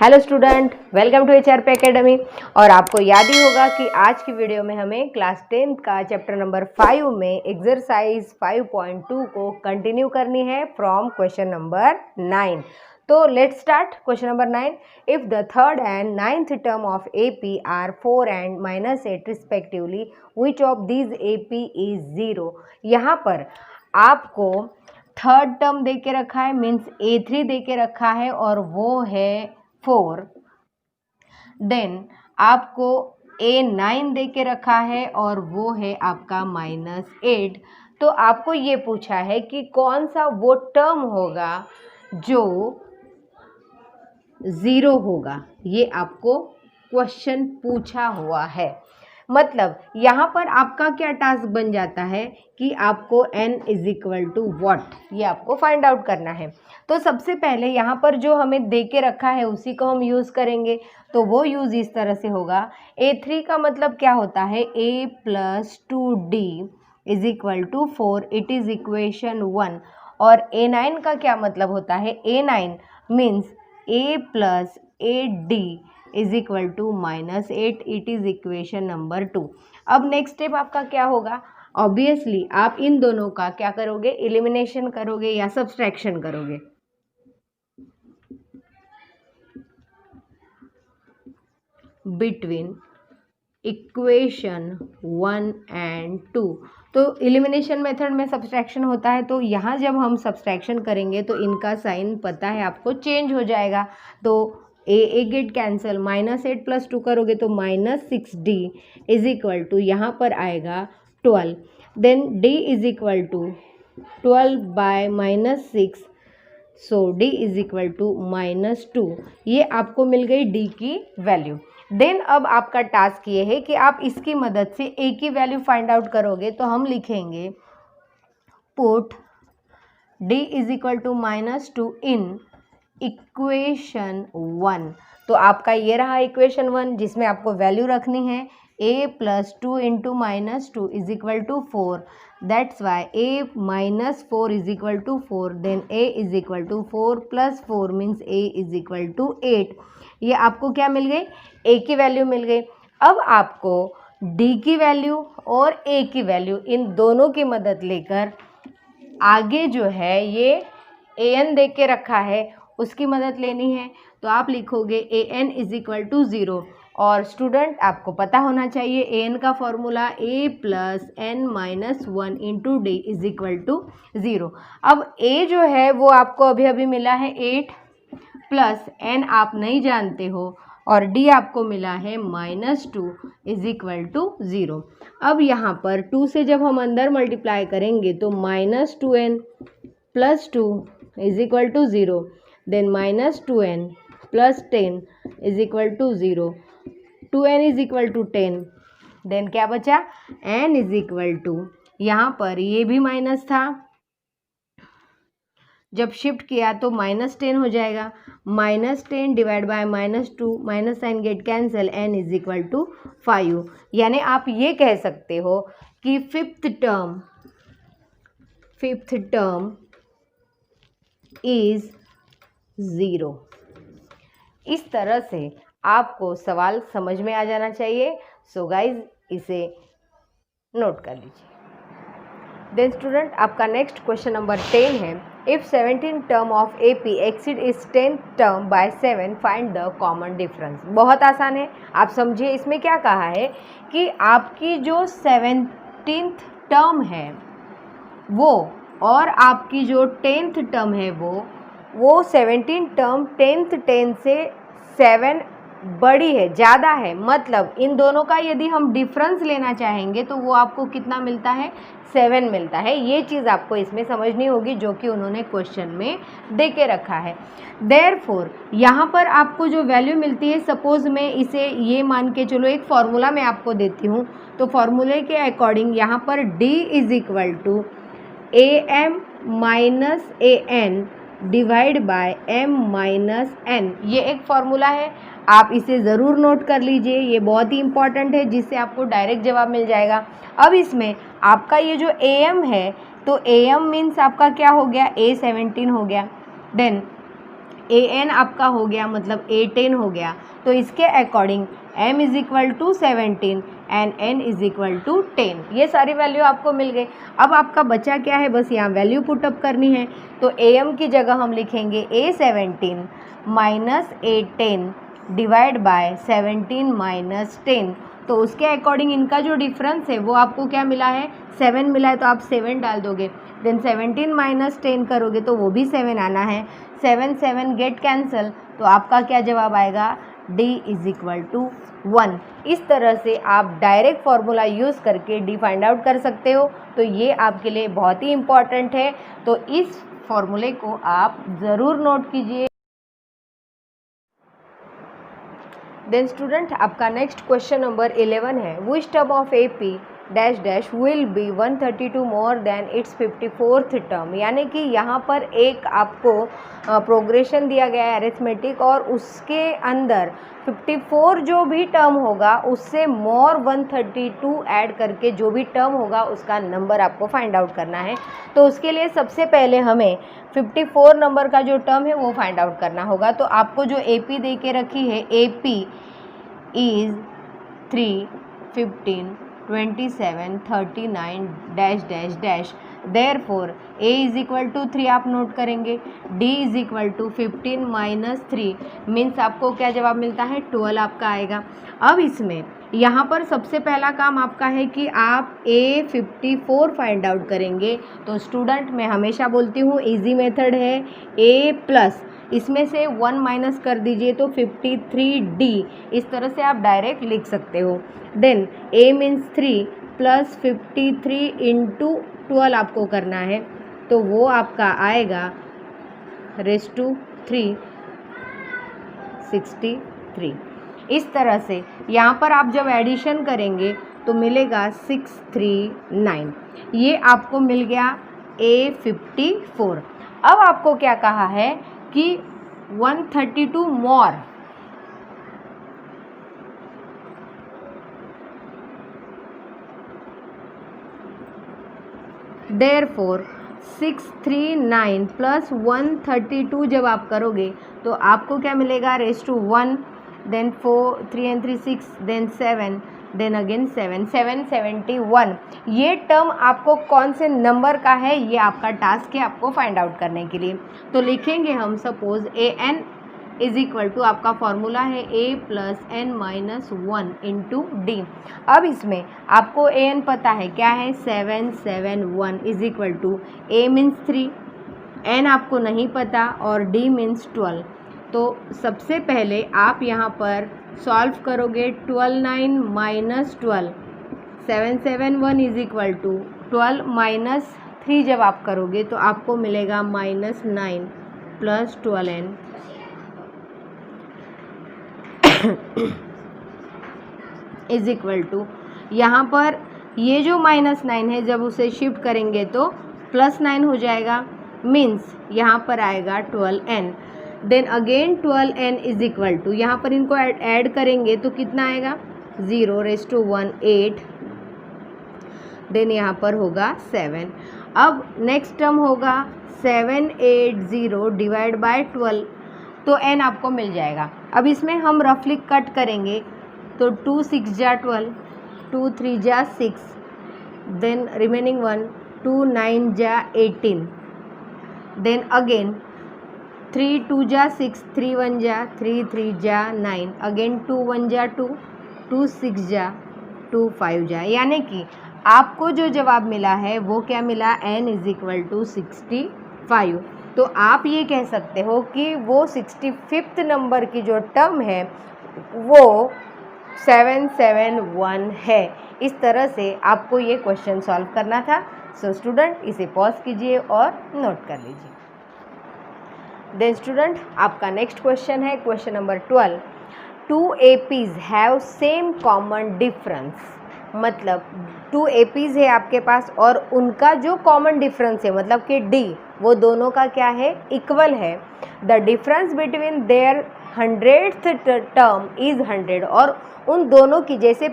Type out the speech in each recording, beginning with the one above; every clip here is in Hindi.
Hello student, welcome to HRP academy. और आपको याद ही होगा कि आज की वीडियो में हमें क्लास 10th का चैप्टर नंबर 5 में एक्सरसाइज 5.2 को कंटिन्यू करनी है फ्रॉम क्वेश्चन नंबर 9। तो let's start question number 9। If the third and ninth term of AP are 4 and -8 respectively, which of these AP is 0। यहाँ पर आपको थर्ड टर्म दे के रखा है, मीन्स A3 दे के रखा है और वो है 4। देन आपको A9 दे के रखा है और वो है आपका -8। तो आपको ये पूछा है कि कौन सा वो टर्म होगा जो 0 होगा, ये आपको क्वेश्चन पूछा हुआ है। मतलब यहाँ पर आपका क्या टास्क बन जाता है कि आपको n = what, ये आपको फाइंड आउट करना है। तो सबसे पहले यहाँ पर जो हमें दे के रखा है उसी को हम यूज़ करेंगे। तो वो यूज़ इस तरह से होगा, A3 का मतलब क्या होता है, A + 2D = 4, it is equation 1। और A9 का क्या मतलब होता है, A9 means A + 8D = -8, it is equation number 2। अब नेक्स्ट स्टेप आपका क्या होगा, ऑब्वियसली आप इन दोनों का क्या करोगे, एलिमिनेशन करोगे या सब्सट्रैक्शन करोगे। बिटवीन इक्वेशन 1 and 2, तो एलिमिनेशन मेथड में सब्सट्रैक्शन होता है। तो यहाँ जब हम सब्सट्रैक्शन करेंगे तो इनका साइन पता है आपको चेंज हो जाएगा। तो ए गेट कैंसिल, -8 + 2 करोगे तो -6D = यहाँ पर आएगा 12। देन D = 12/-6, सो D = -2। ये आपको मिल गई D की वैल्यू। देन अब आपका टास्क ये है कि आप इसकी मदद से A की वैल्यू फाइंड आउट करोगे। तो हम लिखेंगे पुट D = -2 इन इक्वेशन 1। तो आपका ये रहा इक्वेशन 1 जिसमें आपको वैल्यू रखनी है A + 2 × -2 = 4। That's why A - 4 = 4। Then A = 4 + 4 means A = 8। ये आपको क्या मिल गई, A की वैल्यू मिल गई। अब आपको D की वैल्यू और A की वैल्यू इन दोनों की मदद लेकर आगे जो है ये AN दे के रखा है उसकी मदद लेनी है। तो आप लिखोगे AN = 0। और स्टूडेंट आपको पता होना चाहिए AN का फॉर्मूला A + n - 1 × D = 0। अब A जो है वो आपको अभी अभी मिला है 8 प्लस n आप नहीं जानते हो और D आपको मिला है -2 = 0। अब यहाँ पर 2 से जब हम अंदर मल्टीप्लाई करेंगे तो -2n + 2 = 0। Then -2n + 10 = 0। 2n = 10। Then क्या बचा, n = यहाँ पर ये भी माइनस था, जब शिफ्ट किया तो -10 हो जाएगा। -10 / -2, minus sign get cancel, n = 5। यानी आप ये कह सकते हो कि फिफ्थ टर्म इज 0। इस तरह से आपको सवाल समझ में आ जाना चाहिए। सो गाइज इसे नोट कर लीजिए। देन स्टूडेंट आपका नेक्स्ट क्वेश्चन नंबर 10 है, if 17 term of AP exceed is 10th term by 7, find the common difference. बहुत आसान है, आप समझिए। इसमें क्या कहा है कि आपकी जो 17th टर्म है वो और आपकी जो 10th टर्म है वो 17 टर्म 10 से 7 बड़ी है, ज़्यादा है। मतलब इन दोनों का यदि हम डिफरेंस लेना चाहेंगे तो वो आपको कितना मिलता है, 7 मिलता है। ये चीज़ आपको इसमें समझनी होगी जो कि उन्होंने क्वेश्चन में दे के रखा है। देयरफॉर यहाँ पर आपको जो वैल्यू मिलती है, सपोज मैं इसे ये मान के चलो, एक फॉर्मूला मैं आपको देती हूँ। तो फॉर्मूले के अकॉर्डिंग यहाँ पर D = a m minus a n divide by m minus n, ये एक फॉर्मूला है, आप इसे ज़रूर नोट कर लीजिए, ये बहुत ही इंपॉर्टेंट है, जिससे आपको डायरेक्ट जवाब मिल जाएगा। अब इसमें आपका ये जो am है, तो am मीन्स आपका क्या हो गया, A17 हो गया, देन an आपका हो गया मतलब A10 हो गया। तो इसके according m is equal to 17 and n is equal to 10, ये सारी वैल्यू आपको मिल गई। अब आपका बचा क्या है, बस यहाँ वैल्यू पुटअप करनी है। तो am की जगह हम लिखेंगे A17 minus A10 divide by 17 minus 10। तो उसके अकॉर्डिंग इनका जो डिफरेंस है वो आपको क्या मिला है, 7 मिला है, तो आप 7 डाल दोगे। देन 17 माइनस 10 करोगे तो वो भी 7 आना है, 7 7 गेट कैंसल, तो आपका क्या जवाब आएगा, D इज़ इक्वल टू 1। इस तरह से आप डायरेक्ट फार्मूला यूज़ करके D फाइंड आउट कर सकते हो। तो ये आपके लिए बहुत ही इम्पॉर्टेंट है, तो इस फॉर्मूले को आप ज़रूर नोट कीजिए। देन स्टूडेंट, आपका नेक्स्ट क्वेश्चन नंबर 11 है, which term of A P dash dash will be 132 more than it's 54th term. यानी कि यहाँ पर एक आपको प्रोग्रेशन दिया गया है अरिथमेटिक, और उसके अंदर 54 जो भी टर्म होगा उससे मोर 132 ऐड करके जो भी टर्म होगा उसका नंबर आपको फाइंड आउट करना है। तो उसके लिए सबसे पहले हमें 54 नंबर का जो टर्म है वो फाइंड आउट करना होगा। तो आपको जो ए पी दे के रखी है, A P is 3, 15, 27, 39 dash dash dash, therefore a is equal to 3 आप नोट करेंगे, d is equal to 15 minus 3 means आपको क्या जवाब मिलता है, 12 आपका आएगा। अब इसमें यहाँ पर सबसे पहला काम आपका है कि आप A54 फाइंड आउट करेंगे। तो स्टूडेंट, मैं हमेशा बोलती हूँ इजी मेथड है, A प्लस इसमें से 1 माइनस कर दीजिए तो 53D, इस तरह से आप डायरेक्ट लिख सकते हो। Then A means 3 plus 53 into 12 आपको करना है, तो वो आपका आएगा रेस टू 3, 63। इस तरह से यहाँ पर आप जब एडिशन करेंगे तो मिलेगा 639, ये आपको मिल गया A54। अब आपको क्या कहा है कि 132 मोर, देयरफॉर 639 प्लस 132 जब आप करोगे तो आपको क्या मिलेगा, रेस two 1, then 4, 3 and 3 6, then 7, then again 7, 771। ये टर्म आपको कौन से नंबर का है, ये आपका टास्क है आपको फाइंड आउट करने के लिए। तो लिखेंगे हम suppose an is equal to, आपका फॉर्मूला है a plus n minus 1 into d. अब इसमें आपको an पता है क्या है, 771 is equal to a means 3, n आपको नहीं पता और d मीन्स 12। तो सबसे पहले आप यहाँ पर सॉल्व करोगे, 12 9 minus 12, 771 is equal to 12 minus 3 जब आप करोगे तो आपको मिलेगा minus 9 plus 12n is equal to, यहाँ पर ये जो माइनस 9 है जब उसे शिफ्ट करेंगे तो प्लस 9 हो जाएगा, मीन्स यहाँ पर आएगा 12n। Then again 12n is equal to, यहाँ पर इनको ऐड करेंगे तो कितना आएगा, 0 रेस टू 1 8, देन यहाँ पर होगा 7। अब नेक्स्ट टर्म होगा 780 डिवाइड बाय 12, तो n आपको मिल जाएगा। अब इसमें हम रफली कट करेंगे तो 2 6 जा 12, 2 3 जा 6, देन रिमेनिंग 1, 2 9 जा 18, देन अगेन 3 2 जा 6, 3 1 जा 3, 3 जा 9, अगेन 2 1 जा 2, 2 6 जा 2 5 जा, यानी कि आपको जो जवाब मिला है वो क्या मिला, n इज इक्वल टू 65। तो आप ये कह सकते हो कि वो 65th नंबर की जो टर्म है वो 771 है। इस तरह से आपको ये क्वेश्चन सॉल्व करना था। सो स्टूडेंट, इसे पॉज कीजिए और नोट कर लीजिए। देन स्टूडेंट, आपका नेक्स्ट क्वेश्चन है question number 12, 2 APs have same common difference मतलब 2 APs है आपके पास और उनका जो कॉमन डिफरेंस है मतलब कि D, वो दोनों का क्या है, इक्वल है। The difference between their 100th term is 100, और उन दोनों की जैसे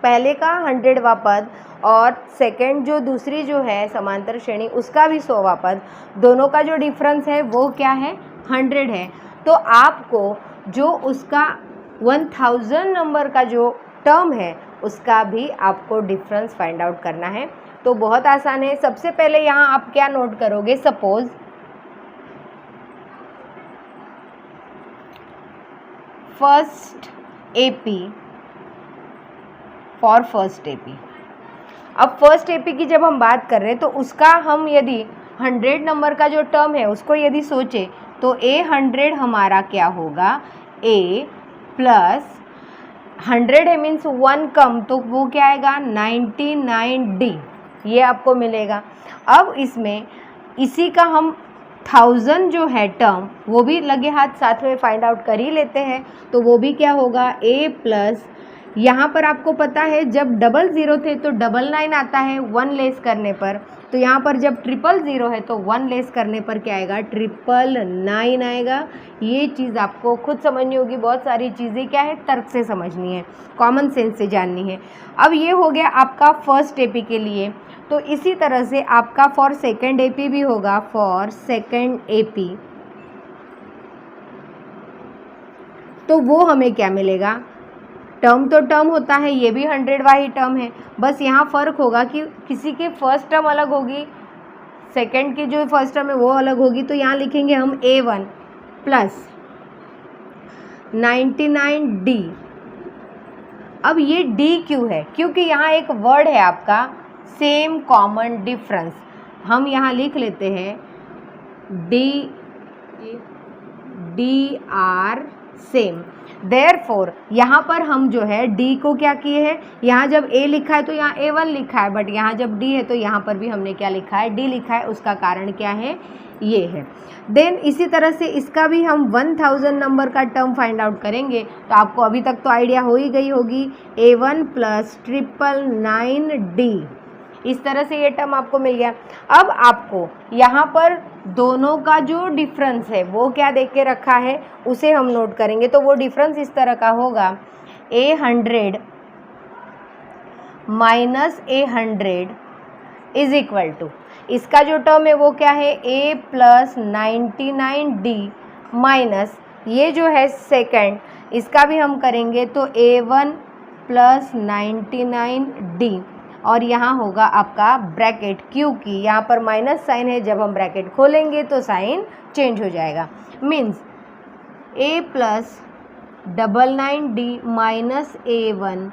पहले का 100वां पद और सेकंड जो दूसरी जो है समांतर श्रेणी उसका भी 100वां पद, दोनों का जो डिफरेंस है वो क्या है, 100 है। तो आपको जो उसका 1000 नंबर का जो टर्म है उसका भी आपको डिफरेंस फाइंड आउट करना है। तो बहुत आसान है। सबसे पहले यहाँ आप क्या नोट करोगे, suppose first AP for first AP। अब फर्स्ट AP की जब हम बात कर रहे हैं तो उसका हम यदि 100 नंबर का जो टर्म है उसको यदि सोचे तो A100 हमारा क्या होगा, A प्लस 100 है मीन्स 1 कम, तो वो क्या आएगा 99D, ये आपको मिलेगा। अब इसमें इसी का हम 1000 जो है टर्म वो भी लगे हाथ साथ में फाइंड आउट कर ही लेते हैं, तो वो भी क्या होगा A प्लस, यहाँ पर आपको पता है जब 00 थे तो 99 आता है 1 लेस करने पर, तो यहाँ पर जब 000 है तो 1 लेस करने पर क्या आएगा, 999 आएगा। ये चीज़ आपको खुद समझनी होगी, बहुत सारी चीज़ें क्या है तर्क से समझनी है, कॉमन सेंस से जाननी है। अब ये हो गया आपका फर्स्ट AP के लिए। तो इसी तरह से आपका फॉर सेकंड AP भी होगा, फॉर सेकंड AP तो वो हमें क्या मिलेगा, टर्म तो टर्म होता है, ये भी 100वां ही टर्म है, बस यहाँ फ़र्क होगा कि किसी की फर्स्ट टर्म अलग होगी, सेकंड की जो फर्स्ट टर्म है वो अलग होगी। तो यहाँ लिखेंगे हम A1 प्लस 99D। अब ये D क्यों है, क्योंकि यहाँ एक वर्ड है आपका सेम कॉमन डिफरेंस, हम यहाँ लिख लेते हैं DR सेम। देयरफॉर यहाँ पर हम जो है D को क्या किए हैं, यहाँ जब A लिखा है तो यहाँ A1 लिखा है, बट यहाँ जब D है तो यहाँ पर भी हमने क्या लिखा है, D लिखा है। उसका कारण क्या है, ये है। देन इसी तरह से इसका भी हम 1000 नंबर का टर्म फाइंड आउट करेंगे। तो आपको अभी तक तो आइडिया हो ही गई होगी, A1 प्लस 999D, इस तरह से ये टर्म आपको मिल गया। अब आपको यहाँ पर दोनों का जो डिफरेंस है वो क्या देख के रखा है उसे हम नोट करेंगे। तो वो डिफरेंस इस तरह का होगा, A100 minus A100 is equal to, इसका जो टर्म है वो क्या है, A प्लस 99D माइनस ये जो है सेकंड, इसका भी हम करेंगे तो A1 प्लस 99D, और यहाँ होगा आपका ब्रैकेट, क्योंकि यहाँ पर माइनस साइन है, जब हम ब्रैकेट खोलेंगे तो साइन चेंज हो जाएगा। Means A plus 99D minus A1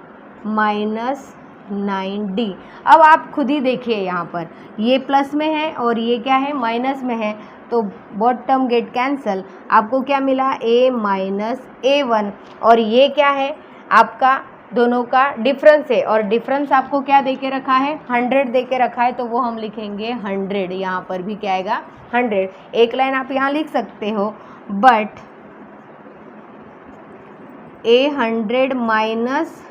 minus 9D। अब आप खुद ही देखिए, यहाँ पर ये प्लस में है और ये क्या है, माइनस में है, तो बोथ टर्म गेट कैंसल। आपको क्या मिला, A माइनस A1, और ये क्या है आपका दोनों का डिफरेंस है, और डिफरेंस आपको क्या दे के रखा है, 100 दे के रखा है, तो वो हम लिखेंगे 100। यहाँ पर भी क्या आएगा, 100। एक लाइन आप यहाँ लिख सकते हो, but A100 minus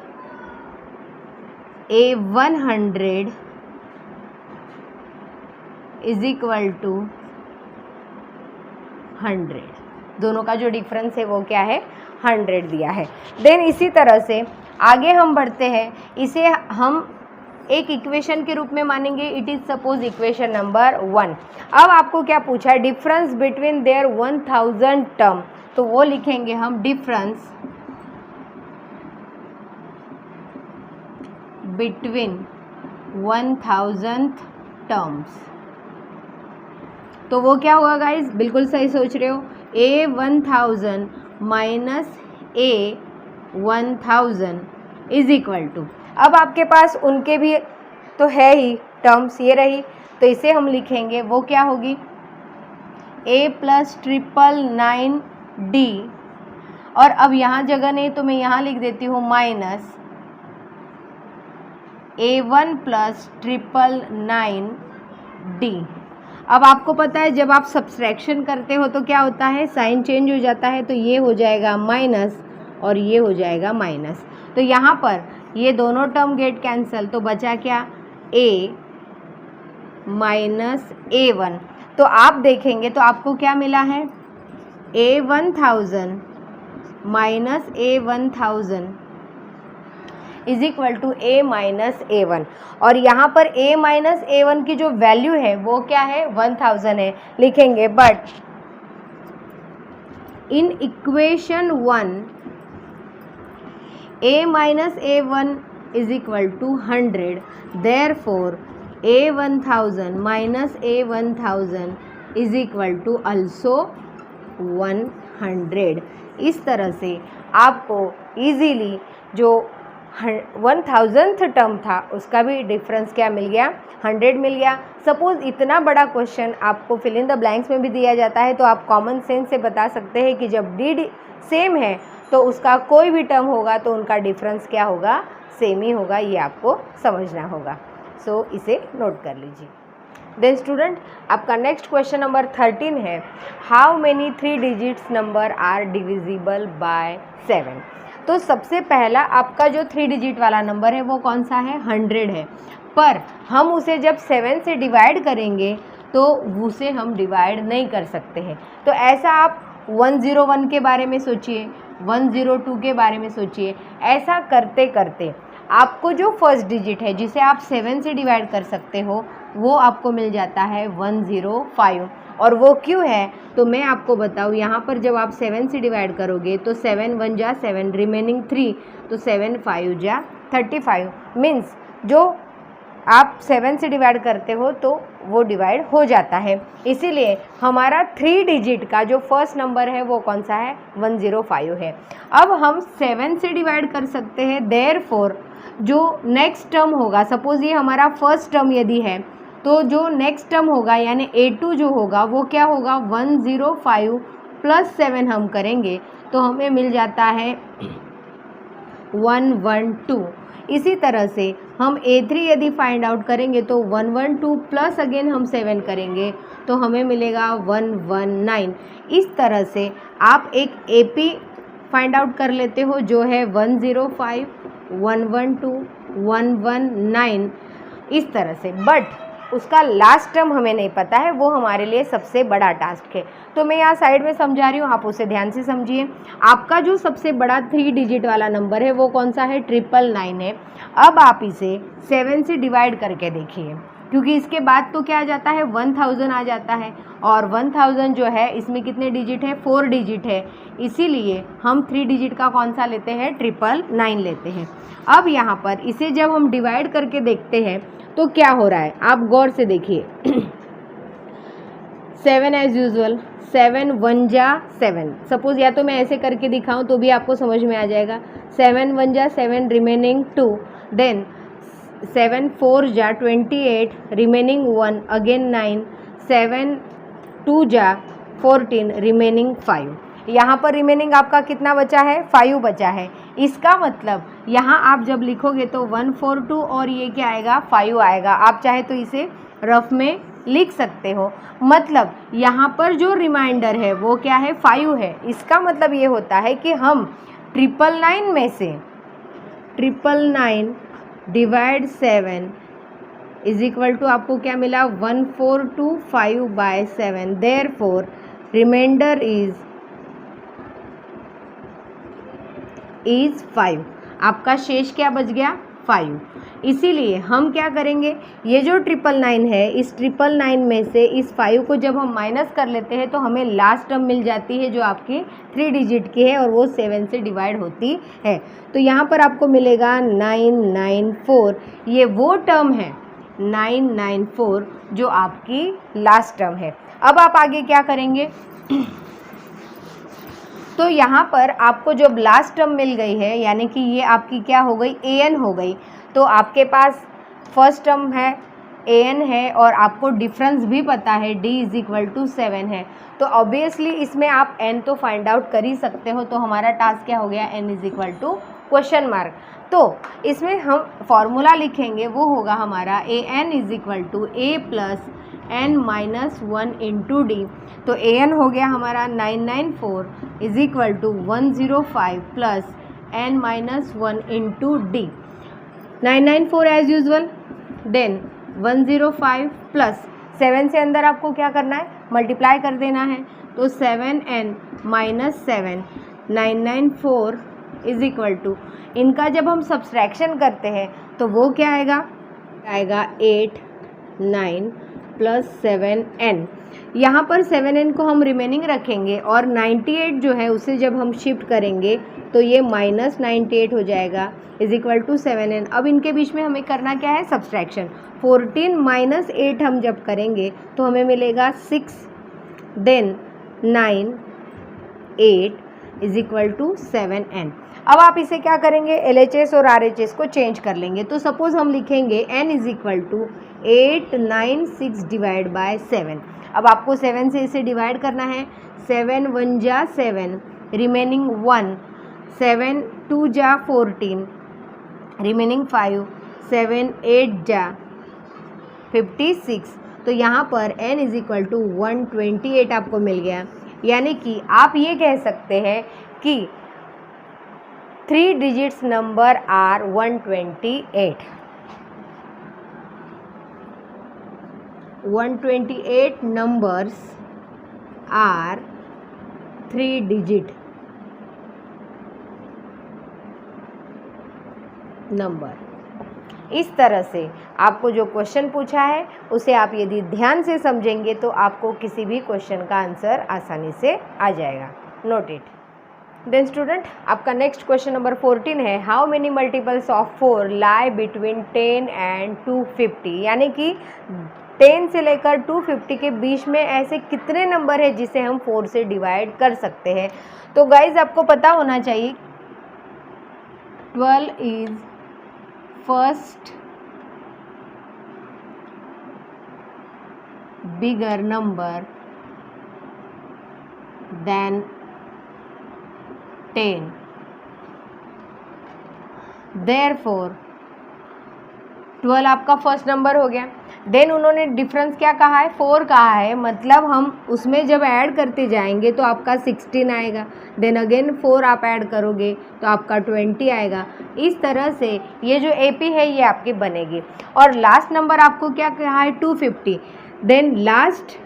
A100 is equal to 100। दोनों का जो डिफरेंस है वो क्या है, 100 दिया है। देन इसी तरह से आगे हम बढ़ते हैं, इसे हम एक इक्वेशन के रूप में मानेंगे। It is suppose equation number 1। अब आपको क्या पूछा है, डिफरेंस बिटवीन देयर 1000 टर्म, तो वो लिखेंगे हम डिफरेंस बिटवीन 1000 टर्म्स। तो वो क्या होगा गाइज, बिल्कुल सही सोच रहे हो, A1000 minus A1000 is equal to, अब आपके पास उनके भी तो है ही टर्म्स, ये रही, तो इसे हम लिखेंगे वो क्या होगी, A प्लस 999D, और अब यहाँ जगह नहीं तो मैं यहाँ लिख देती हूँ माइनस A1 प्लस 999D। अब आपको पता है जब आप सब्सट्रैक्शन करते हो तो क्या होता है, साइन चेंज हो जाता है, तो ये हो जाएगा माइनस और ये हो जाएगा माइनस। तो यहाँ पर ये दोनों टर्म गेट कैंसिल, तो बचा क्या, a माइनस A1। तो आप देखेंगे तो आपको क्या मिला है, A1000 minus A1000 is equal to A minus A1। और यहाँ पर A माइनस A1 की जो वैल्यू है वो क्या है, 1000 है। लिखेंगे but in equation 1 A minus A1 is equal to 100, therefore A1000 minus A1000 is equal to also 100। इस तरह से आपको इजीली जो 1000th टर्म था उसका भी डिफरेंस क्या मिल गया, 100 मिल गया। सपोज़ इतना बड़ा क्वेश्चन आपको फिल इन द ब्लैंक्स में भी दिया जाता है तो आप कॉमन सेंस से बता सकते हैं कि जब डी सेम है तो उसका कोई भी टर्म होगा तो उनका डिफरेंस क्या होगा, सेम ही होगा। ये आपको समझना होगा। सो इसे नोट कर लीजिए। देन स्टूडेंट, आपका नेक्स्ट क्वेश्चन नंबर 13 है, how many 3 digits number are divisible by 7। तो सबसे पहला आपका जो 3 डिजिट वाला नंबर है वो कौन सा है, 100 है। पर हम उसे जब 7 से डिवाइड करेंगे तो उसे हम डिवाइड नहीं कर सकते हैं। तो ऐसा आप 101 के बारे में सोचिए, 102 के बारे में सोचिए। ऐसा करते करते आपको जो फर्स्ट डिजिट है जिसे आप 7 से डिवाइड कर सकते हो वो आपको मिल जाता है 105। और वो क्यों है तो मैं आपको बताऊँ, यहाँ पर जब आप 7 से डिवाइड करोगे तो 7 1 जा 7, रिमेनिंग 3, तो 7 5 जा 35। मीन्स जो आप 7 से डिवाइड करते हो तो वो डिवाइड हो जाता है। इसीलिए हमारा 3 डिजिट का जो फर्स्ट नंबर है वो कौन सा है, 105 है। अब हम 7 से डिवाइड कर सकते हैं, देयरफॉर जो नेक्स्ट टर्म होगा, सपोज़ ये हमारा फर्स्ट टर्म यदि है तो जो नेक्स्ट टर्म होगा यानी A2 जो होगा वो क्या होगा, 105 प्लस 7 हम करेंगे तो हमें मिल जाता है 112। इसी तरह से हम A3 यदि फाइंड आउट करेंगे तो 112 प्लस अगेन हम 7 करेंगे तो हमें मिलेगा 119। इस तरह से आप एक AP फाइंड आउट कर लेते हो जो है 105, 112, 119 इस तरह से। बट उसका लास्ट टर्म हमें नहीं पता है, वो हमारे लिए सबसे बड़ा टास्क है। तो मैं यहाँ साइड में समझा रही हूँ, आप उसे ध्यान से समझिए। आपका जो सबसे बड़ा 3 डिजिट वाला नंबर है वो कौन सा है, 999 है। अब आप इसे 7 से डिवाइड करके देखिए, क्योंकि इसके बाद तो क्या आ जाता है, 1000 आ जाता है। और 1000 जो है इसमें कितने डिजिट है, 4 डिजिट है। इसीलिए हम 3 डिजिट का कौन सा लेते हैं, 999 लेते हैं। अब यहाँ पर इसे जब हम डिवाइड करके देखते हैं तो क्या हो रहा है, आप गौर से देखिए। 7 एज यूजुअल, 7 1 जा 7। सपोज़ या तो मैं ऐसे करके दिखाऊं तो भी आपको समझ में आ जाएगा। 7 1 जा 7, रिमेनिंग 2, देन 7 4 जा 28, रिमेनिंग 1, अगेन 9, 7 2 जा 14, रिमेनिंग 5। यहाँ पर रिमेनिंग आपका कितना बचा है, 5 बचा है। इसका मतलब यहाँ आप जब लिखोगे तो 142 और ये क्या आएगा, 5 आएगा। आप चाहे तो इसे रफ में लिख सकते हो। मतलब यहाँ पर जो रिमाइंडर है वो क्या है, 5 है। इसका मतलब ये होता है कि हम 999 में से 999 डिवाइड 7 इज इक्वल टू आपको क्या मिला, 1425 बाय 7। Therefore reminder is 5। आपका शेष क्या बच गया, 5। इसीलिए हम क्या करेंगे, ये जो 999 है, इस 999 में से इस 5 को जब हम माइनस कर लेते हैं तो हमें लास्ट टर्म मिल जाती है जो आपकी 3 डिजिट की है और वो 7 से डिवाइड होती है। तो यहाँ पर आपको मिलेगा 994। ये वो टर्म है 994 जो आपकी लास्ट टर्म है। अब आप आगे क्या करेंगे, तो यहाँ पर आपको जब लास्ट टर्म मिल गई है यानी कि ये आपकी क्या हो गई, an हो गई। तो आपके पास फर्स्ट टर्म है an है और आपको डिफरेंस भी पता है d इज इक्वल टू 7 है। तो ऑब्वियसली इसमें आप n तो फाइंड आउट कर ही सकते हो। तो हमारा टास्क क्या हो गया, n is equal to question mark. तो इसमें हम फॉर्मूला लिखेंगे, वो होगा हमारा an is equal to a plus n minus 1 into d. तो an हो गया हमारा 994 is equal to 105 plus n minus 1 into d. 994 as usual, then 105 plus 7 से अंदर आपको क्या करना है, मल्टीप्लाई कर देना है। तो 7n minus 7 994 is equal to, इनका जब हम सब्सट्रैक्शन करते हैं तो वो क्या आएगा, 8 9 प्लस 7n। यहाँ पर 7n को हम रिमेनिंग रखेंगे और 98 जो है उसे जब हम शिफ्ट करेंगे तो ये माइनस 98 हो जाएगा इज इक्वल टू 7n। अब इनके बीच में हमें करना क्या है, सब्सट्रैक्शन। 14 माइनस 8 हम जब करेंगे तो हमें मिलेगा 6, then 9 8 is equal to 7n। अब आप इसे क्या करेंगे, LHS और RHS को चेंज कर लेंगे। तो सपोज हम लिखेंगे n is equal to 896 divide by 7। अब आपको 7 से इसे डिवाइड करना है, 7 1 जा 7, रिमेनिंग 1, 7 2 जा 14, रिमेनिंग 5, 7 8 जा 56। तो यहाँ पर n इज इक्वल टू 128 आपको मिल गया। यानी कि आप ये कह सकते हैं कि 3 digits number are 128। 128 numbers are 3 digit number. इस तरह से आपको जो क्वेश्चन पूछा है उसे आप यदि ध्यान से समझेंगे तो आपको किसी भी क्वेश्चन का आंसर आसानी से आ जाएगा। Note it. देन स्टूडेंट, आपका नेक्स्ट क्वेश्चन नंबर 14 है, how many multiples of 4 lie between 10 and 250। यानी कि 10 से लेकर 250 के बीच में ऐसे कितने नंबर है जिसे हम 4 से डिवाइड कर सकते हैं। तो गाइज आपको पता होना चाहिए 12 is first bigger number than 10, therefore 12 आपका फर्स्ट नंबर हो गया। देन उन्होंने डिफरेंस क्या कहा है, 4 कहा है, मतलब हम उसमें जब ऐड करते जाएंगे तो आपका 16 आएगा। देन अगेन 4 आप ऐड करोगे तो आपका 20 आएगा। इस तरह से ये जो AP है ये आपकी बनेगी। और लास्ट नंबर आपको क्या कहा है, 250। Then last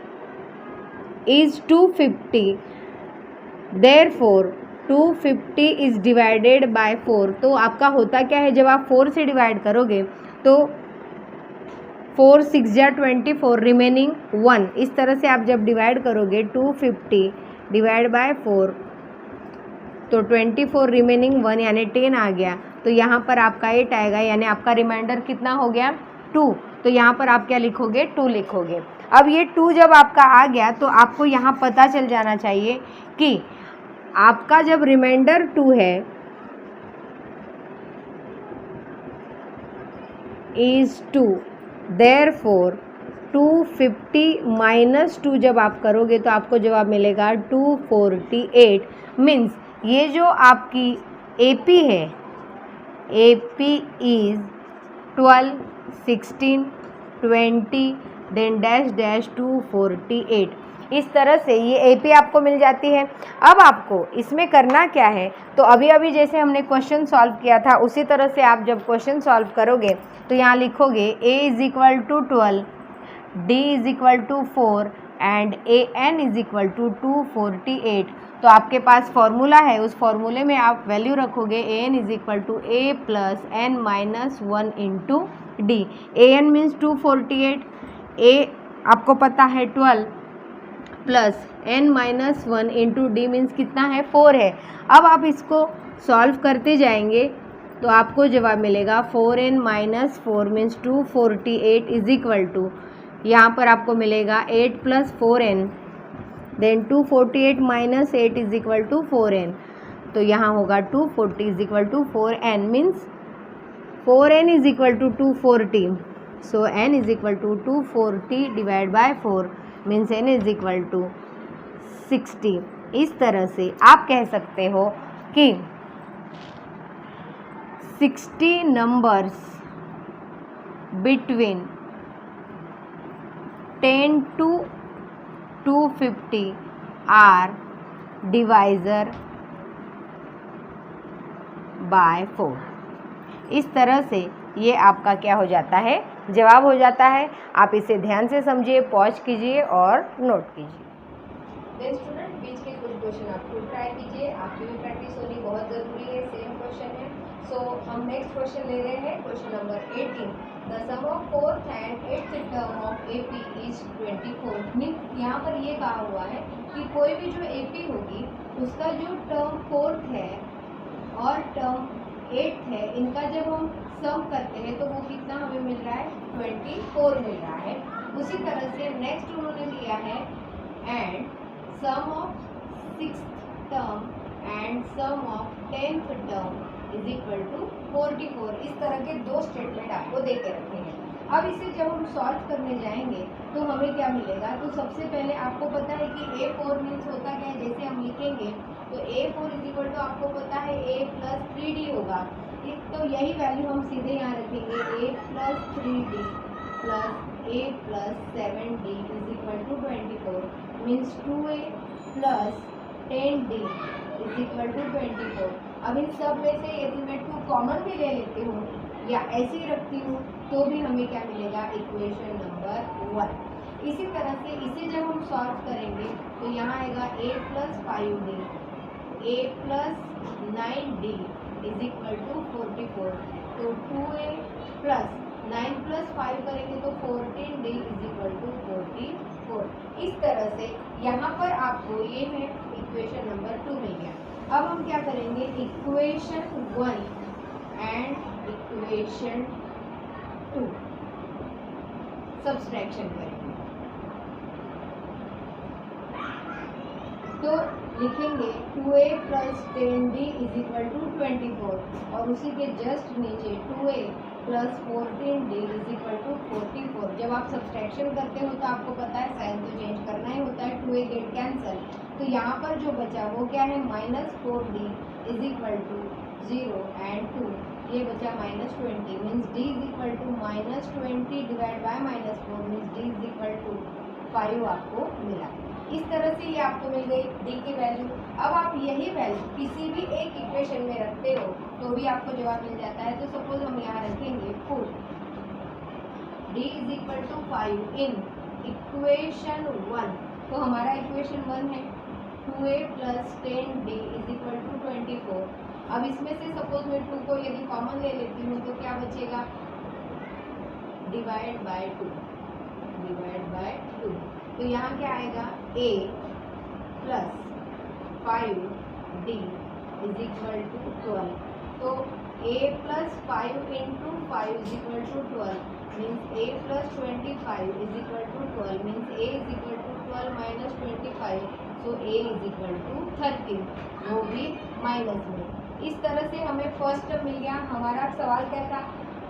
is 250, therefore 250 is divided by 4। तो आपका होता क्या है, जब आप 4 से डिवाइड करोगे तो 4 6 जा 24, रिमेनिंग 1। इस तरह से आप जब डिवाइड करोगे 250 डिवाइड बाय 4 तो 24, रिमेनिंग 1 यानी 10 आ गया। तो यहाँ पर आपका 8 आएगा, यानी आपका रिमाइंडर कितना हो गया, 2। तो यहाँ पर आप क्या लिखोगे, 2 लिखोगे। अब ये 2 जब आपका आ गया तो आपको यहाँ पता चल जाना चाहिए कि आपका जब रिमाइंडर 2 है इज 2, देयरफॉर 250 माइनस 2 जब आप करोगे तो आपको जवाब मिलेगा 248। मीन्स ये जो आपकी AP है, AP is 12 16 20 then dash dash 248। इस तरह से ये AP आपको मिल जाती है। अब आपको इसमें करना क्या है, तो अभी अभी जैसे हमने क्वेश्चन सॉल्व किया था उसी तरह से आप जब क्वेश्चन सॉल्व करोगे तो यहाँ लिखोगे A is equal to 12, D is equal to 4 and AN is equal to 248। तो आपके पास फॉर्मूला है, उस फॉर्मूले में आप वैल्यू रखोगे AN is equal to A plus N minus 1 into D। AN means 248, A आपको पता है 12 plus N minus 1 into D means कितना है, 4 है। अब आप इसको सॉल्व करते जाएंगे तो आपको जवाब मिलेगा 4N minus 4 means 248 is equal to, यहाँ पर आपको मिलेगा 8 plus 4N, then 248 minus 8 is equal to 4N। तो यहाँ होगा 240 is equal to 4N, means 4N is equal to 240। So N is equal to 240 divide by 4 means N is equal to 60। इस तरह से आप कह सकते हो कि 60 numbers between 10 to 250 are divisor by 4। इस तरह से ये आपका क्या हो जाता है, जवाब हो जाता है। आप इसे ध्यान से समझिए, पॉज कीजिए और नोट कीजिए। देन स्टूडेंट बीच के कुछ क्वेश्चन आप खुद ट्राई कीजिए, आपकी भी प्रैक्टिस होनी बहुत ज़रूरी है। सेम क्वेश्चन है। सो हम नेक्स्ट क्वेश्चन ले रहे हैं, question number 18। The sum of 4th and 8th term of AP is 24। Means यहाँ पर ये कहा हुआ है कि कोई भी जो AP होगी उसका जो टर्म 4th है और टर्म 8th है, इनका जब हम सम करते हैं तो वो कितना हमें मिल रहा है, 24 मिल रहा है। उसी तरह से नेक्स्ट उन्होंने लिया है and sum of 6th term and sum of 10th term is equal to 44। इस तरह के दो स्टेटमेंट आपको दे के रखे हैं। अब इसे जब हम सॉल्व करने जाएंगे तो हमें क्या मिलेगा, तो सबसे पहले आपको पता है कि A4 मीन्स होता क्या है, जैसे हम लिखेंगे तो A4 इज इक्वल टू आपको पता है A प्लस 3D होगा। तो यही वैल्यू हम सीधे यहाँ रखेंगे, A plus 3D plus A plus 7D is equal to 24 means 2A plus 10D is equal to 24। अब इन सब में से यदि मैं 2 कॉमन भी ले लेती हूँ या ऐसे ही रखती हूँ तो भी हमें क्या मिलेगा, इक्वेशन नंबर 1। इसी तरह से इसे जब हम सॉल्व करेंगे तो यहाँ आएगा A plus 5D A plus 9D is equal to 44। तो 2A प्लस 9 प्लस 5 करेंगे तो 14D इज इक्वल टू 44। इस तरह से यहाँ पर आपको ये है इक्वेशन नंबर 2 मिल गया। अब हम क्या करेंगे, इक्वेशन 1 एंड इक्वेशन 2 सब्सट्रैक्शन करेंगे। तो लिखेंगे 2A plus 10D is equal to 24 और उसी के जस्ट नीचे 2A plus 14D is equal to 44। जब आप सब्सट्रैक्शन करते हो तो आपको पता है साइन तो चेंज करना ही होता है, 2A गेट कैंसिल। तो यहाँ पर जो बचा वो क्या है, -4D is equal to 0 and 2, ये बचा -20 means D is equal to -20 divide by -4 means D is equal to 5 आपको मिला। इस तरह से ये आपको मिल गई D की वैल्यू। अब आप यही वैल्यू किसी भी एक इक्वेशन में रखते हो तो भी आपको जवाब मिल जाता है। तो सपोज हम यहाँ रखेंगे put D is equal to 5 in equation 1। तो हमारा इक्वेशन 1 है 2A plus 10D is equal to 24। अब इसमें से सपोज मैं 2 को यदि कॉमन ले लेती हूँ तो क्या बचेगा, डिवाइड बाय 2। तो यहाँ क्या आएगा, A plus 5D is equal to 12। तो A plus 5 into 5 is equal to 12 means A plus 25 is equal to 12 means A is equal to 12 minus 25। तो A इज इक्वल टू 13, वो भी माइनस में। इस तरह से हमें फर्स्ट टर्म मिल गया। हमारा सवाल क्या था,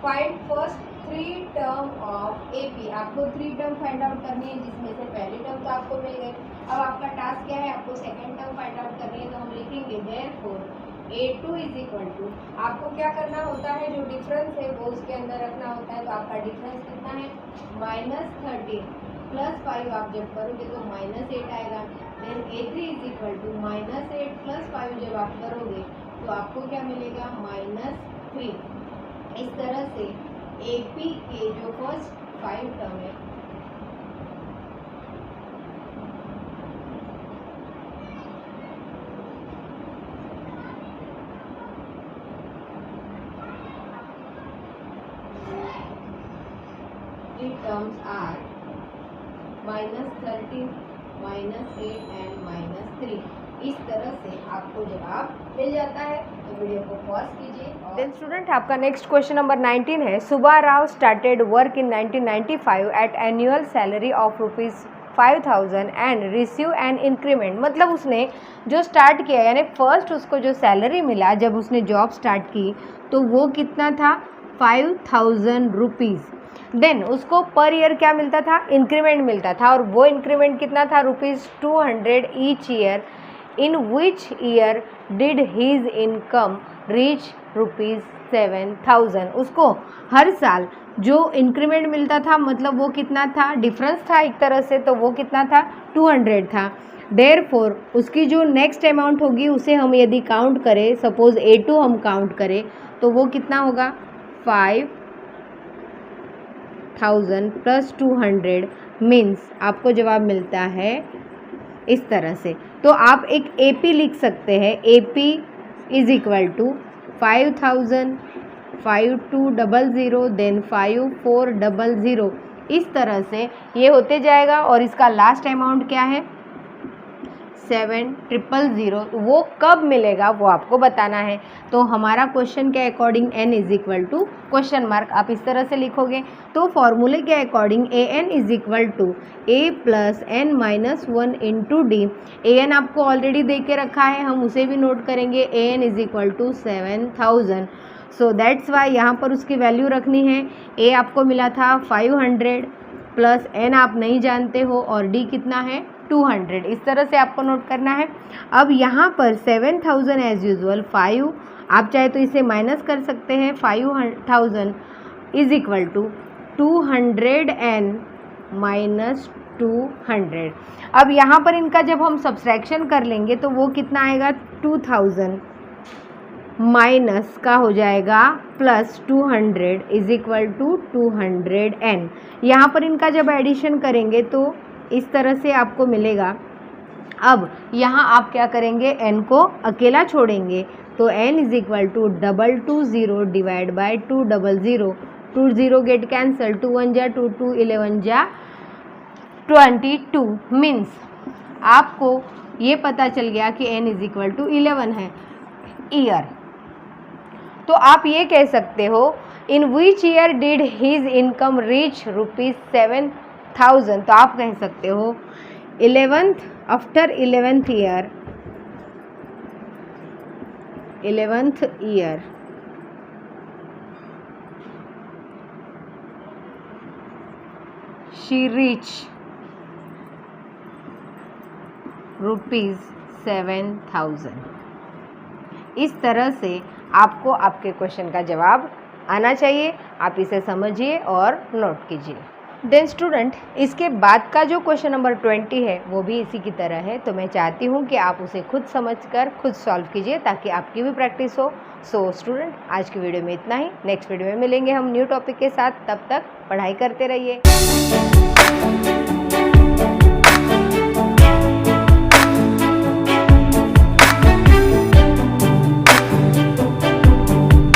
find first 3 term of AP। आपको 3 टर्म फाइंड आउट करनी है जिसमें से पहली टर्म तो आपको मिल गई। अब आपका टास्क क्या है, आपको सेकंड टर्म फाइंड आउट करनी है। तो हम लिखेंगे therefore A2 is equal to, आपको क्या करना होता है, जो डिफरेंस है वो उसके अंदर रखना होता है। तो आपका डिफरेंस कितना है, -13 प्लस 5 आप जब करोगे तो -8 आएगा। Then A3 is equal to -8 plus 5 जब आप करोगे तो आपको क्या मिलेगा, -3। इस तरह से AP के जो फर्स्ट 5 टर्म है terms are -13, -8 एंड -3। इस तरह से आपको जवाब मिल जाता है। तो वीडियो को पॉज कीजिए। देन स्टूडेंट आपका नेक्स्ट क्वेश्चन नंबर 19 है। Subba Rao started work in 1995 at annual salary of ₹5000 and receive an increment. मतलब उसने जो स्टार्ट किया यानी फर्स्ट उसको जो सैलरी मिला जब उसने जॉब स्टार्ट की तो वो कितना था, 5000 रुपीज़। देन उसको पर ईयर क्या मिलता था, इंक्रीमेंट मिलता था और वो इंक्रीमेंट कितना था, ₹200 each year. In which year did his income reach ₹7000। उसको हर साल जो इंक्रीमेंट मिलता था मतलब वो कितना था, डिफरेंस था एक तरह से, तो वो कितना था, 200 था। देयरफॉर उसकी जो नेक्स्ट अमाउंट होगी उसे हम यदि काउंट करें, सपोज A2 हम काउंट करें तो वो कितना होगा, 5 7,000 प्लस 200 मीन्स आपको जवाब मिलता है इस तरह से। तो आप एक AP लिख सकते हैं, AP is equal to 5,000 5200 then 5400, इस तरह से ये होते जाएगा। और इसका लास्ट अमाउंट क्या है 7,000। वो कब मिलेगा वो आपको बताना है। तो हमारा क्वेश्चन के according n is equal to question mark आप इस तरह से लिखोगे। तो फॉर्मूले के according an is equal to a plus n minus 1 into D. an आपको ऑलरेडी दे के रखा है, हम उसे भी नोट करेंगे। an is equal to 7,000। So that's why यहाँ पर उसकी वैल्यू रखनी है। a आपको मिला था 500 प्लस n आप नहीं जानते हो और d कितना है 200, इस तरह से आपको नोट करना है। अब यहाँ पर 7,000 एज यूजुअल 5 आप चाहे तो इसे माइनस कर सकते हैं। 5,000 is equal to 200n minus 200। अब यहाँ पर इनका जब हम सब्सट्रैक्शन कर लेंगे तो वो कितना आएगा 2,000 माइनस का हो जाएगा plus 200 is equal to 200n। यहाँ पर इनका जब एडिशन करेंगे तो इस तरह से आपको मिलेगा। अब यहाँ आप क्या करेंगे n को अकेला छोड़ेंगे तो n is equal to 220 divide by 200, 20 get cancel, 2 1 जा 2, 2 11 जा 22 मीन्स आपको ये पता चल गया कि n इज इक्वल टू 11 है ईयर। तो आप ये कह सकते हो in which year did his income reach ₹7,000। तो आप कह सकते हो 11th after 11th year she reach ₹7,000। इस तरह से आपको आपके क्वेश्चन का जवाब आना चाहिए। आप इसे समझिए और नोट कीजिए। देन स्टूडेंट इसके बाद का जो क्वेश्चन नंबर 20 है वो भी इसी की तरह है। तो मैं चाहती हूँ कि आप उसे खुद समझकर खुद सॉल्व कीजिए ताकि आपकी भी प्रैक्टिस हो। सो स्टूडेंट आज की वीडियो में इतना ही। नेक्स्ट वीडियो में मिलेंगे हम न्यू टॉपिक के साथ। तब तक पढ़ाई करते रहिए।